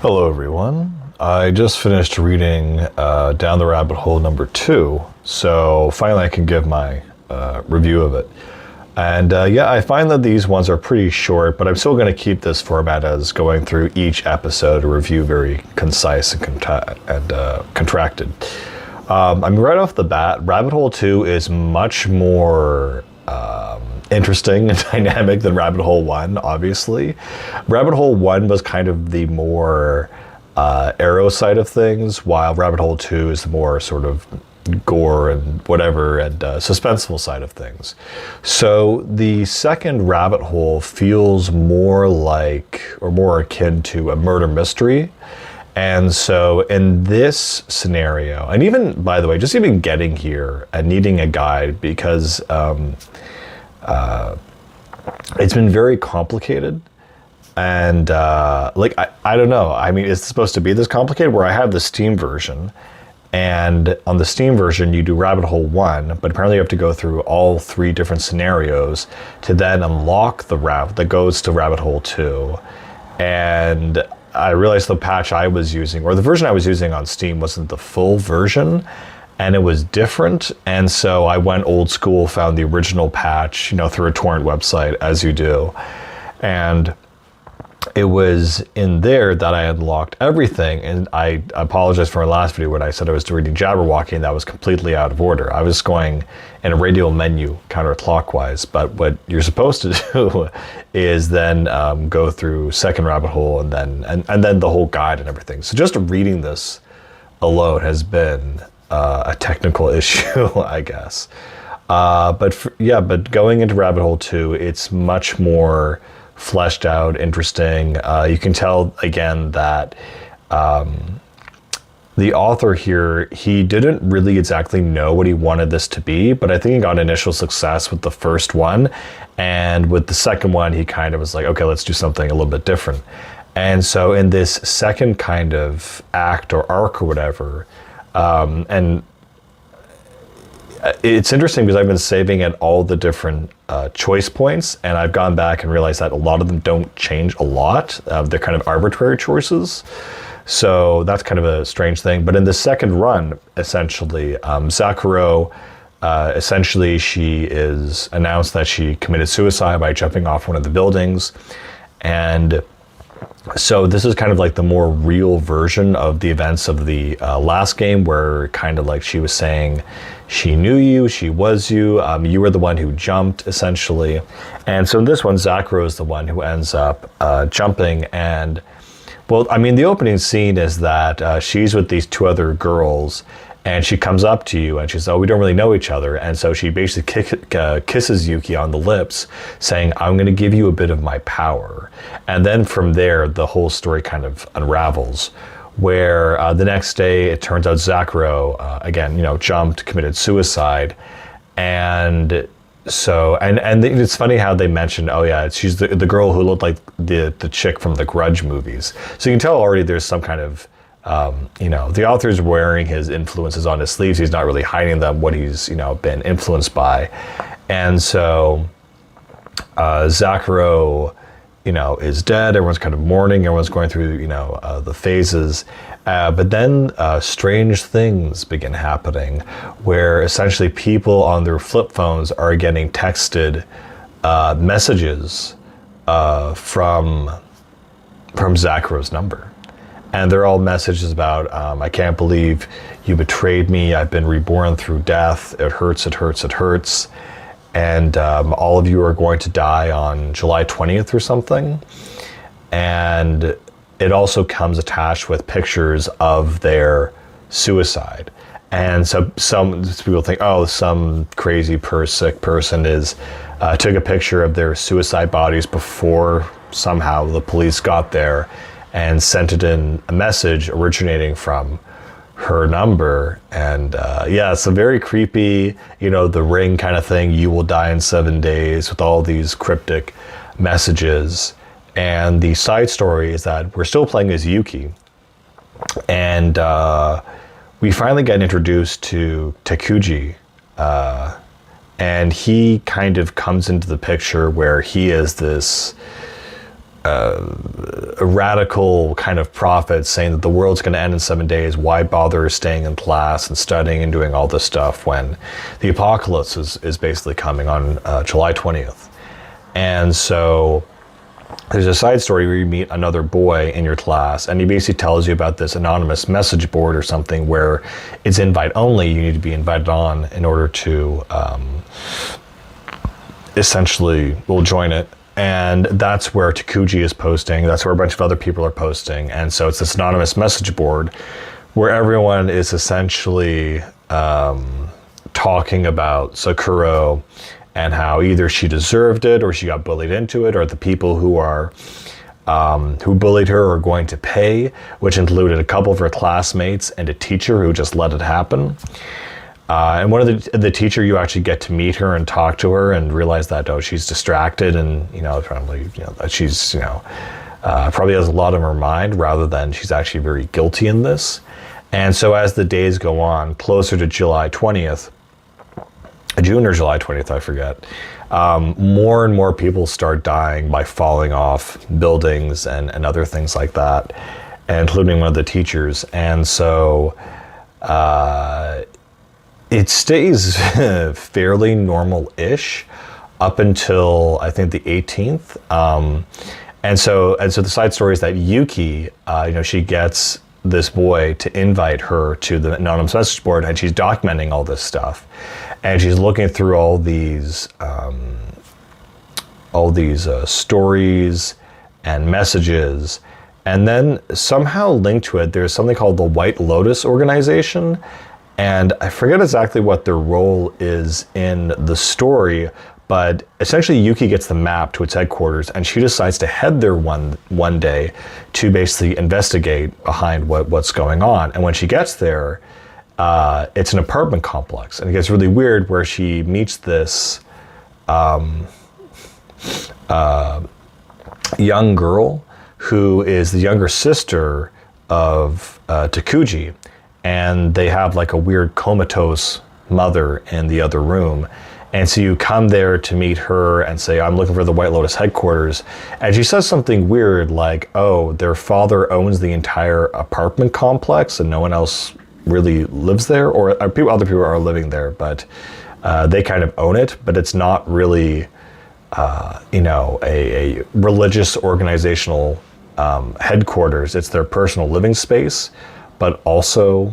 Hello, everyone. I just finished reading Down the Rabbit Hole number 2, so finally I can give my review of it. And yeah, I find that these ones are pretty short, but I'm still going to keep this format as going through each episode, a review very concise and contracted. I mean, right off the bat, Rabbit Hole 2 is much more interesting and dynamic than Rabbit Hole 1, obviously. Rabbit Hole 1 was kind of the more arrow side of things, while Rabbit Hole 2 is the more sort of gore and whatever and suspenseful side of things. So the second Rabbit Hole feels more like, or more akin to, a murder mystery. And so in this scenario, and even, by the way, just even getting here and needing a guide, because it's been very complicated. And I don't know. I mean, it's supposed to be this complicated, where I have the Steam version. And on the Steam version, you do Rabbit Hole 1, but apparently you have to go through all 3 different scenarios to then unlock the route that goes to Rabbit Hole 2. And I realized the patch I was using, or the version I was using on Steam, wasn't the full version, and it was different. And so I went old school, found the original patch, through a torrent website, as you do. And it was in there that I unlocked everything. And I apologize for my last video when I said I was reading Jabberwocky, and that was completely out of order. I was going in a radial menu counterclockwise, but what you're supposed to do is then go through second Rabbit Hole and then the whole guide and everything. So just reading this alone has been a technical issue, I guess. But going into Rabbit Hole 2, it's much more fleshed out, interesting. You can tell again that the author here, he didn't really exactly know what he wanted this to be, but I think he got initial success with the first one, and with the second one he kind of was like, okay, let's do something a little bit different. And so in this second kind of act or arc or whatever, and it's interesting because I've been saving at all the different choice points, and I've gone back and realized that a lot of them don't change a lot. They're kind of arbitrary choices. So that's kind of a strange thing. But in the second run, essentially, Zakuro, essentially she is announced that she committed suicide by jumping off one of the buildings. And so this is kind of like the more real version of the events of the last game, where kind of like she was saying she knew you, she was you, you were the one who jumped, essentially. And so in this one, Zakuro is the one who ends up jumping. And, well, I mean, the opening scene is that she's with these 2 other girls, and she comes up to you and she says, oh, we don't really know each other. And so she basically kisses Yuki on the lips, saying, I'm going to give you a bit of my power. And then from there, the whole story kind of unravels, where the next day, it turns out Zakuro, again, jumped, committed suicide. And so, and it's funny how they mentioned, oh yeah, she's the girl who looked like the chick from the Grudge movies. So you can tell already there's some kind of, the author's wearing his influences on his sleeves. He's not really hiding them, what he's, been influenced by. And so Zakuro, is dead. Everyone's kind of mourning. Everyone's going through, the phases. But then strange things begin happening, where essentially people on their flip phones are getting texted messages from Zakuro's number. And they're all messages about, I can't believe you betrayed me. I've been reborn through death. It hurts, it hurts, it hurts. And all of you are going to die on July 20th or something. And it also comes attached with pictures of their suicide. And so some people think, oh, some crazy sick person took a picture of their suicide bodies before somehow the police got there, and sent it in a message originating from her number. And yeah, it's a very creepy, the Ring kind of thing, you will die in 7 days, with all these cryptic messages. And the side story is that we're still playing as Yuki, and we finally get introduced to Takuji, and he kind of comes into the picture, where he is this a radical kind of prophet saying that the world's going to end in 7 days. Why bother staying in class and studying and doing all this stuff when the apocalypse is basically coming on July 20th? And so there's a side story where you meet another boy in your class, and he basically tells you about this anonymous message board or something where it's invite only. You need to be invited on in order to essentially will join it. And that's where Takuji is posting. That's where a bunch of other people are posting. And so it's this anonymous message board where everyone is essentially talking about Sakura and how either she deserved it or she got bullied into it, or the people who bullied her are going to pay, which included a couple of her classmates and a teacher who just let it happen. And one of the teacher, you actually get to meet her and talk to her and realize that, oh, she's distracted and, probably, that she's, probably has a lot on her mind rather than she's actually very guilty in this. And so as the days go on, closer to July 20th, June or July 20th, I forget, more and more people start dying by falling off buildings and other things like that, including one of the teachers. And so, it stays fairly normal-ish up until I think the 18th, and so the side story is that Yuki, she gets this boy to invite her to the anonymous message board, and she's documenting all this stuff, and she's looking through all these stories and messages, and then somehow linked to it, there's something called the White Lotus organization. And I forget exactly what their role is in the story, but essentially Yuki gets the map to its headquarters, and she decides to head there one day to basically investigate behind what's going on. And when she gets there, it's an apartment complex, and it gets really weird where she meets this young girl who is the younger sister of Takuji. And they have like a weird comatose mother in the other room. And so you come there to meet her and say, I'm looking for the White Lotus headquarters. And she says something weird like, oh, their father owns the entire apartment complex and no one else really lives there, or other people are living there, but they kind of own it, but it's not really, a religious organizational headquarters. It's their personal living space. But also,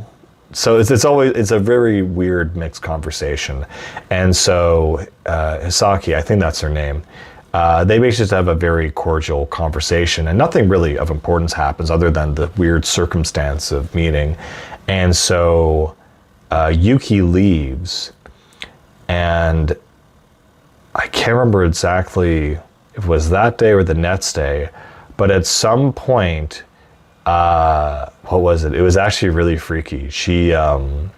so it's a very weird mixed conversation. And so Hisaki, I think that's her name, they basically just have a very cordial conversation, and nothing really of importance happens other than the weird circumstance of meeting. And so Yuki leaves, and I can't remember exactly if it was that day or the next day, but at some point, what was it? It was actually really freaky. She's in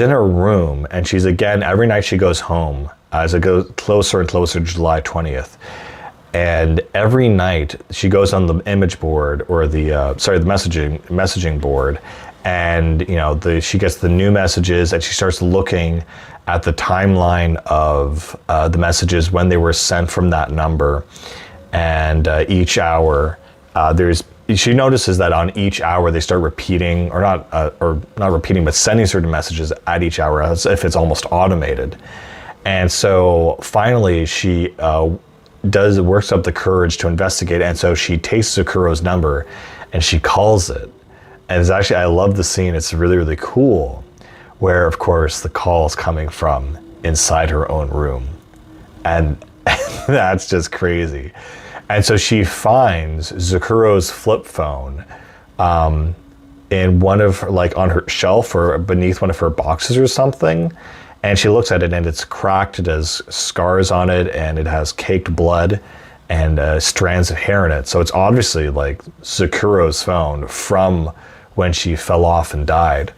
her room, and she's again, every night she goes home as it goes closer and closer to July 20th. And every night she goes on the image board or the messaging board, and she gets the new messages, and she starts looking at the timeline of the messages when they were sent from that number, and each hour she notices that on each hour they start repeating, or not repeating, but sending certain messages at each hour as if it's almost automated. And so finally she works up the courage to investigate, and so she takes Sakura's number and she calls it. And it's actually, I love the scene, it's really, really cool, where of course the call is coming from inside her own room. And that's just crazy. And so she finds Zukuro's flip phone in one of her, like on her shelf or beneath one of her boxes or something. And she looks at it, and it's cracked, it has scars on it, and it has caked blood and strands of hair in it. So it's obviously like Zukuro's phone from when she fell off and died.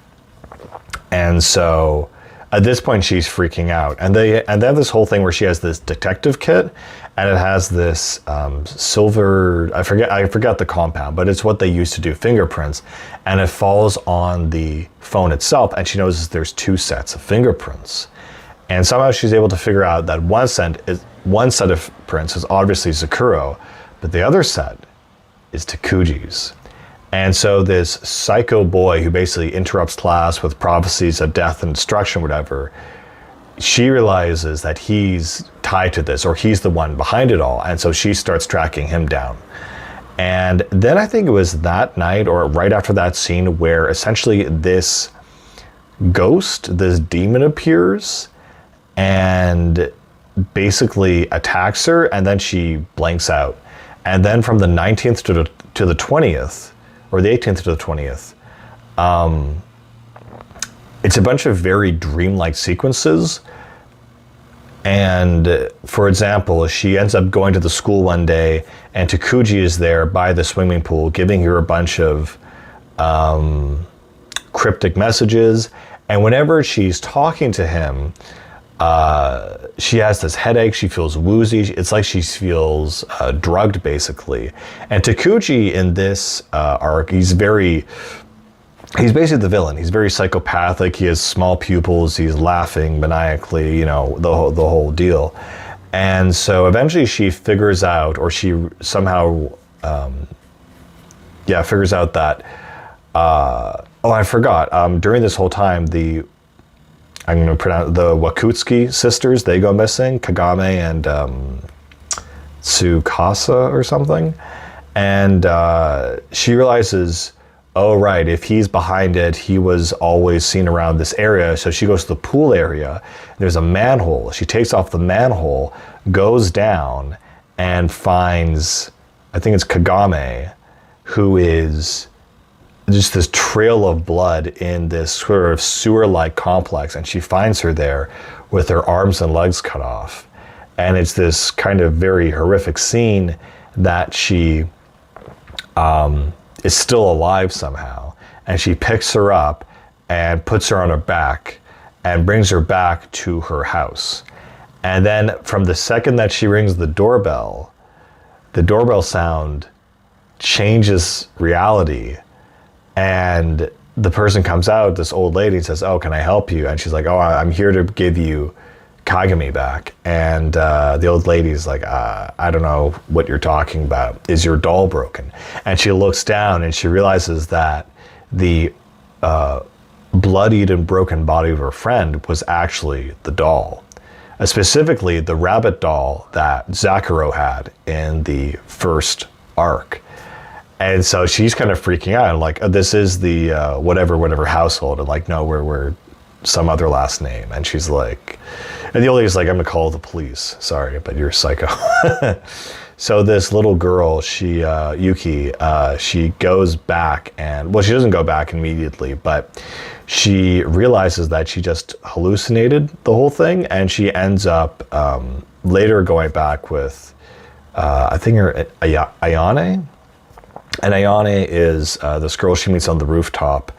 And so at this point she's freaking out. And they have this whole thing where she has this detective kit, and it has this silver, I forgot the compound, but it's what they use to do fingerprints, and it falls on the phone itself, and she notices there's two sets of fingerprints. And somehow she's able to figure out that one set of prints is obviously Sakura, but the other set is Takuji's. And so this psycho boy who basically interrupts class with prophecies of death and destruction, whatever, she realizes that he's tied to this, or he's the one behind it all. And so she starts tracking him down. And then I think it was that night or right after that scene where essentially this ghost, this demon appears and basically attacks her, and then she blanks out. And then from the 19th to the 20th, or the 18th to the 20th, it's a bunch of very dreamlike sequences. And for example, she ends up going to the school one day, and Takuji is there by the swimming pool giving her a bunch of cryptic messages. And whenever she's talking to him, she has this headache, she feels woozy, it's like she feels drugged basically. And Takuji in this arc, he's basically the villain. He's very psychopathic, he has small pupils, he's laughing maniacally, the whole deal. And so eventually she figures out, or she somehow figures out that I forgot, during this whole time I'm going to pronounce the Wakutsuki sisters, they go missing, Kagame and Tsukasa or something. And she realizes, oh right, if he's behind it, he was always seen around this area. So she goes to the pool area, there's a manhole. She takes off the manhole, goes down, and finds, I think it's Kagame, who is just this trail of blood in this sort of sewer-like complex, and she finds her there with her arms and legs cut off. And it's this kind of very horrific scene that she is still alive somehow. And she picks her up and puts her on her back and brings her back to her house. And then from the second that she rings the doorbell sound changes reality. And the person comes out, this old lady, and says, oh, can I help you? And she's like, oh, I'm here to give you Kagami back. And the old lady's like, I don't know what you're talking about. Is your doll broken? And she looks down and she realizes that the bloodied and broken body of her friend was actually the doll. Specifically, the rabbit doll that Zakuro had in the first arc. And so she's kind of freaking out, like, oh, this is the whatever household, and like, no, we're some other last name. And she's like, and the old lady's like, I'm gonna call the police. Sorry, but you're psycho. So this little girl, she Yuki, she goes back, and well, she doesn't go back immediately, but she realizes that she just hallucinated the whole thing, and she ends up later going back with I think her Ayane. And Ayane is this girl she meets on the rooftop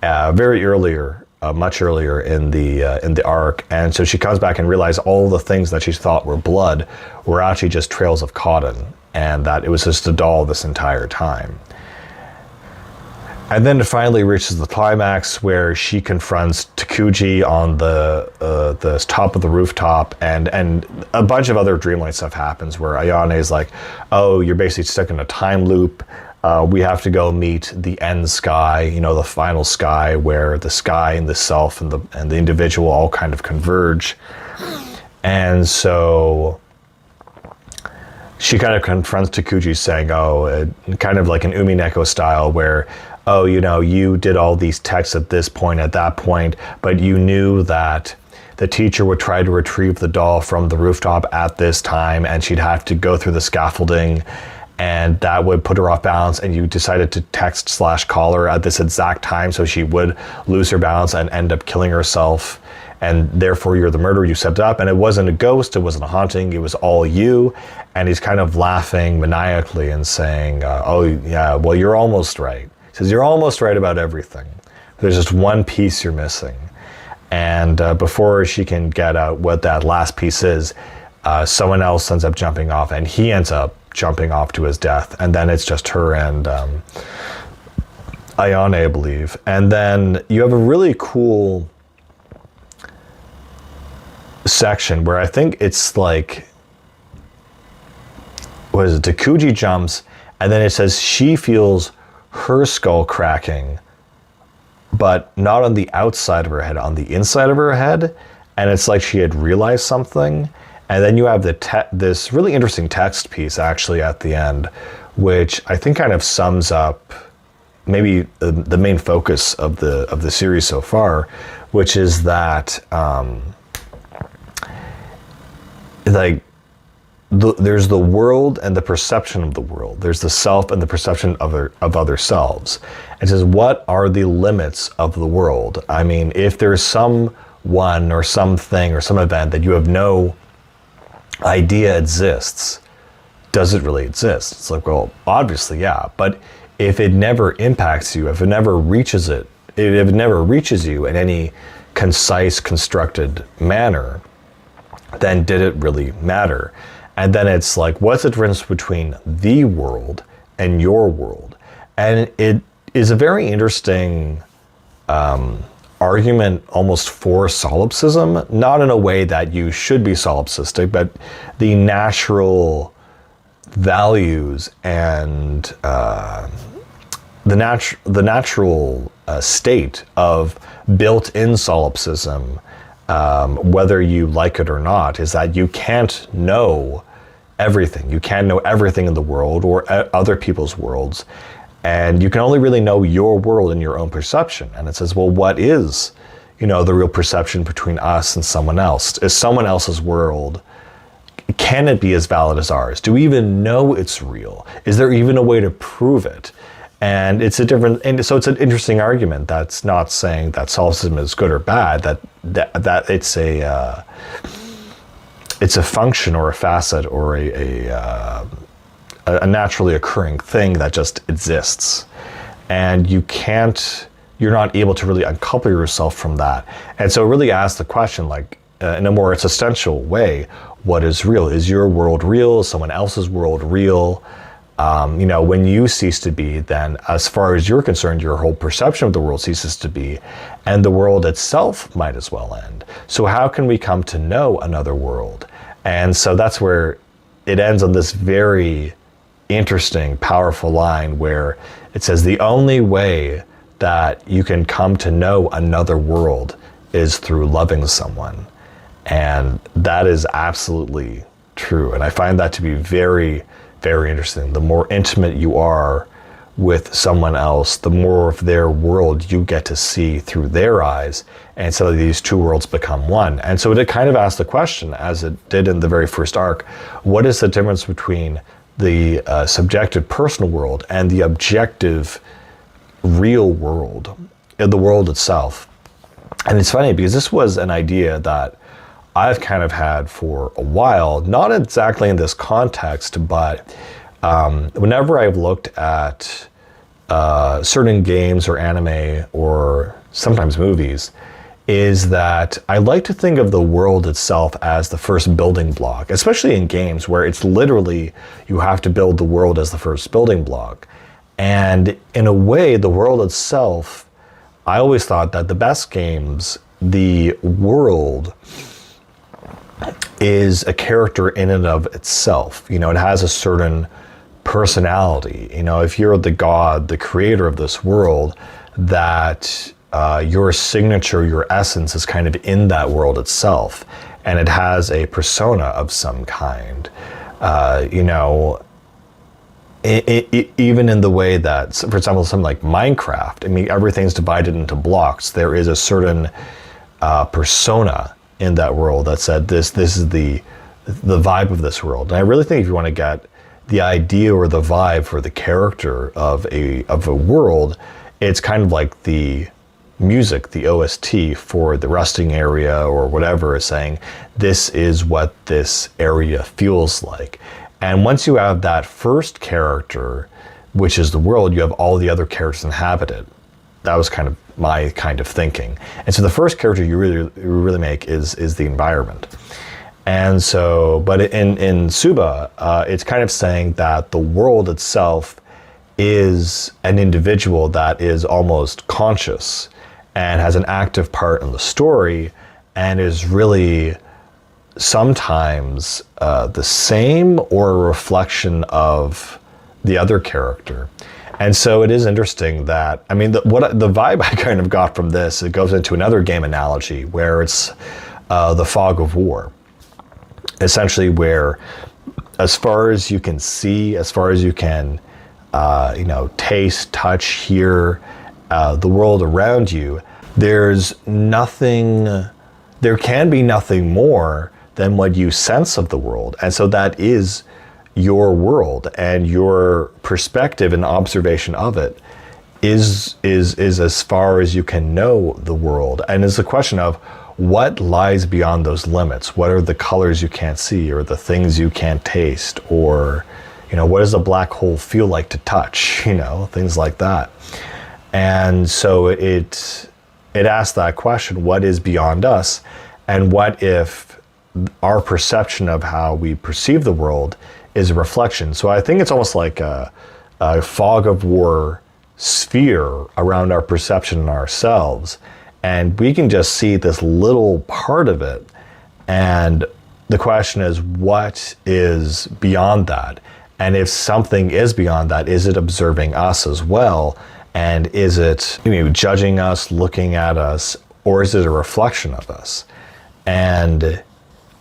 much earlier in the arc. And so she comes back and realizes all the things that she thought were blood were actually just trails of cotton, and that it was just a doll this entire time. And then it finally reaches the climax where she confronts Takuji on the top of the rooftop, and a bunch of other dreamlike stuff happens where Ayane is like, oh, you're basically stuck in a time loop. We have to go meet the end sky, the final sky, where the sky and the self and the individual all kind of converge. And so she kind of confronts Takuji saying, kind of like an Umineko style, where, oh, you did all these texts at this point, at that point, but you knew that the teacher would try to retrieve the doll from the rooftop at this time, and she'd have to go through the scaffolding, and that would put her off balance, and you decided to text/call her at this exact time so she would lose her balance and end up killing herself, and therefore you're the murderer, you set it up. And it wasn't a ghost, it wasn't a haunting, it was all you. And he's kind of laughing maniacally and saying, oh yeah, well, you're almost right. He says, you're almost right about everything. There's just one piece you're missing. And before she can get out what that last piece is, someone else ends up jumping off, and he ends up jumping off to his death. And then it's just her and Ayane, I believe. And then you have a really cool section where I think it's like what is it? Takuji jumps, and then it says she feels her skull cracking, but not on the outside of her head, on the inside of her head, and it's like she had realized something. And then you have this really interesting text piece actually at the end, which I think kind of sums up maybe the main focus of the series so far, which is that there's the world and the perception of the world. There's the self and the perception of other selves. It says, what are the limits of the world? I mean, if there's someone or something or some event that you have no idea exists, does it really exist? It's like, well, obviously, yeah. But if it never impacts you, if it never reaches you in any concise, constructed manner, then did it really matter? And then it's like, what's the difference between the world and your world? And it is a very interesting argument almost for solipsism, not in a way that you should be solipsistic, but the natural values and the natural state of built-in solipsism, whether you like it or not, is that you can't know everything. You can't know everything in the world or other people's worlds. And you can only really know your world and your own perception. And it says, well, what is, the real perception between us and someone else? Is someone else's world, can it be as valid as ours? Do we even know it's real? Is there even a way to prove it? And so it's an interesting argument that's not saying that solipsism is good or bad, that it's a function or a facet or a naturally occurring thing that just exists. And you're not able to really uncouple yourself from that. And so it really asks the question, like, in a more existential way, what is real? Is your world real? Is someone else's world real? When you cease to be, then as far as you're concerned, your whole perception of the world ceases to be, and the world itself might as well end. So how can we come to know another world? And so that's where it ends on this very interesting, powerful line where it says the only way that you can come to know another world is through loving someone. And that is absolutely true. And I find that to be very, very interesting. The more intimate you are with someone else, the more of their world you get to see through their eyes. And so these two worlds become one. And so it kind of asked the question, as it did in the very first arc, what is the difference between the subjective personal world and the objective real world, the world itself? And it's funny because this was an idea that I've kind of had for a while, not exactly in this context, but whenever I've looked at certain games or anime or sometimes movies, is that I like to think of the world itself as the first building block, especially in games where it's literally you have to build the world as the first building block. And in a way, the world itself, I always thought that the best games, the world is a character in and of itself. It has a certain personality. If you're the god, the creator of this world, that your signature, your essence is kind of in that world itself. And it has a persona of some kind. Even in the way that, for example, something like Minecraft, I mean, everything's divided into blocks. There is a certain persona in that world that said this is the vibe of this world. And I really think if you want to get the idea or the vibe for the character of a world, it's kind of like the music, the OST for the resting area or whatever, is saying this is what this area feels like. And once you have that first character, which is the world, you have all the other characters inhabit it. That was kind of my kind of thinking. And so the first character you really make is the environment. And so, but in Suba, it's kind of saying that the world itself is an individual that is almost conscious and has an active part in the story and is really sometimes the same or a reflection of the other character. And so it is interesting that, I mean, the vibe I kind of got from this, it goes into another game analogy where it's the fog of war. Essentially where, as far as you can see, as far as you can, taste, touch, hear the world around you, there's nothing, there can be nothing more than what you sense of the world. And so that is your world, and your perspective and observation of it is as far as you can know the world. And it's a question of what lies beyond those limits. What are the colors you can't see, or the things you can't taste, or what does a black hole feel like to touch, things like that. And so it asks that question, what is beyond us, and what if our perception of how we perceive the world is a reflection. So I think it's almost like a fog of war sphere around our perception and ourselves. And we can just see this little part of it. And the question is, what is beyond that? And if something is beyond that, is it observing us as well? And is it judging us, looking at us, or is it a reflection of us? And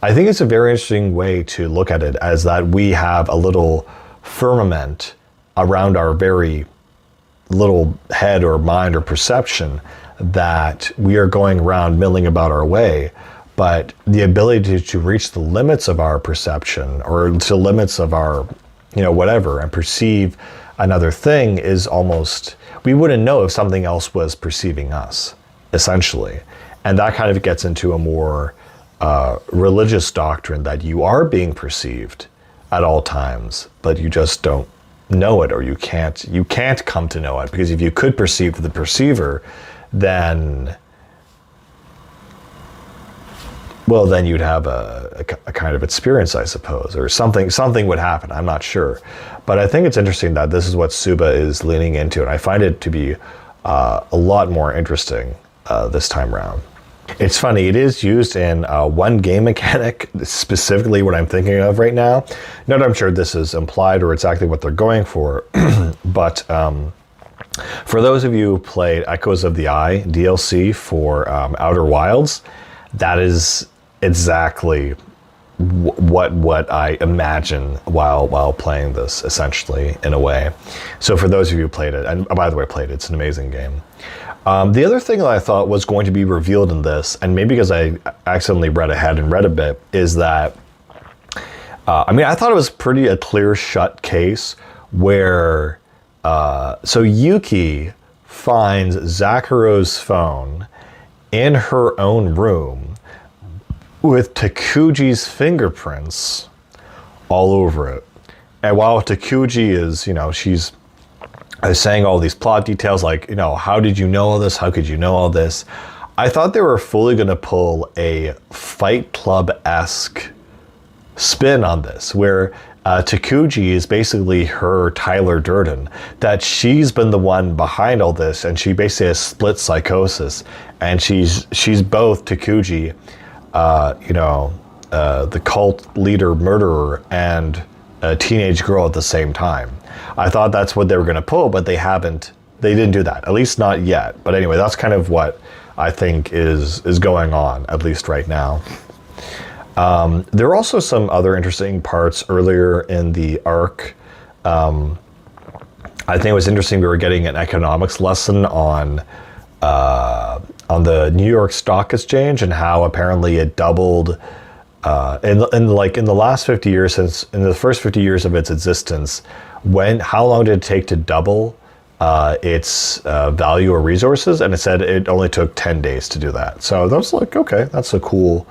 I think it's a very interesting way to look at it, as that we have a little firmament around our very little head or mind or perception that we are going around milling about our way. But the ability to reach the limits of our perception, or to limits of our, whatever, and perceive another thing is almost, we wouldn't know if something else was perceiving us, essentially. And that kind of gets into a more religious doctrine that you are being perceived at all times, but you just don't know it, or you can't come to know it, because if you could perceive the perceiver, then you'd have a kind of experience, I suppose, or something would happen. I'm not sure, but I think it's interesting that this is what Suba is leaning into, and I find it to be a lot more interesting this time around. It's funny, it is used in one game mechanic, specifically what I'm thinking of right now. Not that I'm sure this is implied or exactly what they're going for, but for those of you who played Echoes of the Eye DLC for Outer Wilds, that is exactly what I imagine while playing this, essentially, in a way. So for those of you who played it, and by the way, it's an amazing game. The other thing that I thought was going to be revealed in this, and maybe because I accidentally read ahead and read a bit, is that, I thought it was pretty a clear shut case where, so Yuki finds Zakuro's phone in her own room with Takuji's fingerprints all over it. And while Takuji is, she's saying all these plot details, like, how did you know all this? How could you know all this? I thought they were fully going to pull a Fight Club-esque spin on this, where Takuji is basically her Tyler Durden, that she's been the one behind all this, and she basically has split psychosis, and she's both Takuji, the cult leader murderer, and a teenage girl at the same time. I thought that's what they were going to pull, but they didn't do that, at least not yet. But anyway, that's kind of what I think is going on, at least right now. There are also some other interesting parts earlier in the arc. I think it was interesting we were getting an economics lesson on the New York Stock Exchange, and how apparently it doubled in the last 50 years, in the first 50 years of its existence. How long did it take to double its value or resources? And it said it only took 10 days to do that. So that was like, okay, that's a cool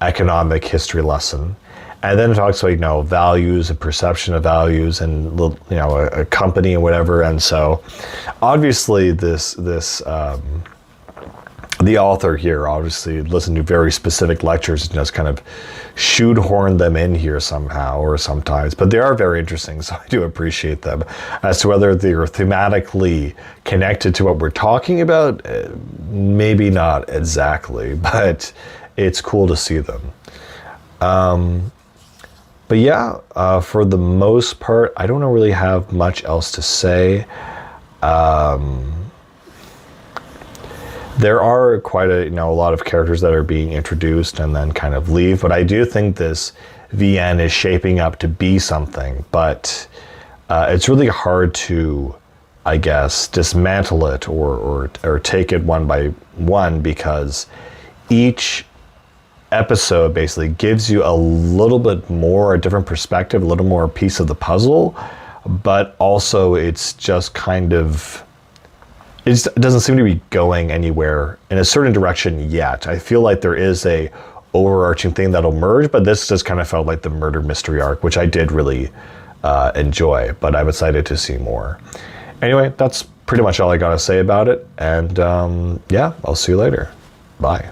economic history lesson. And then it talks about, values and perception of values, and, a company and whatever. And so obviously the author here obviously listened to very specific lectures and just kind of shoehorn them in here somehow or sometimes, but they are very interesting, so I do appreciate them. As to whether they're thematically connected to what we're talking about, maybe not exactly, but it's cool to see them. But yeah, for the most part, I don't really have much else to say. There are quite a lot of characters that are being introduced and then kind of leave, but I do think this VN is shaping up to be something. But it's really hard to, I guess, dismantle it or take it one by one, because each episode basically gives you a little bit more, a different perspective, a little more piece of the puzzle, but also it's just kind of, it doesn't seem to be going anywhere in a certain direction yet. I feel like there is a overarching thing that'll merge, but this just kind of felt like the murder mystery arc, which I did really enjoy, but I'm excited to see more. Anyway, that's pretty much all I got to say about it, and yeah, I'll see you later. Bye.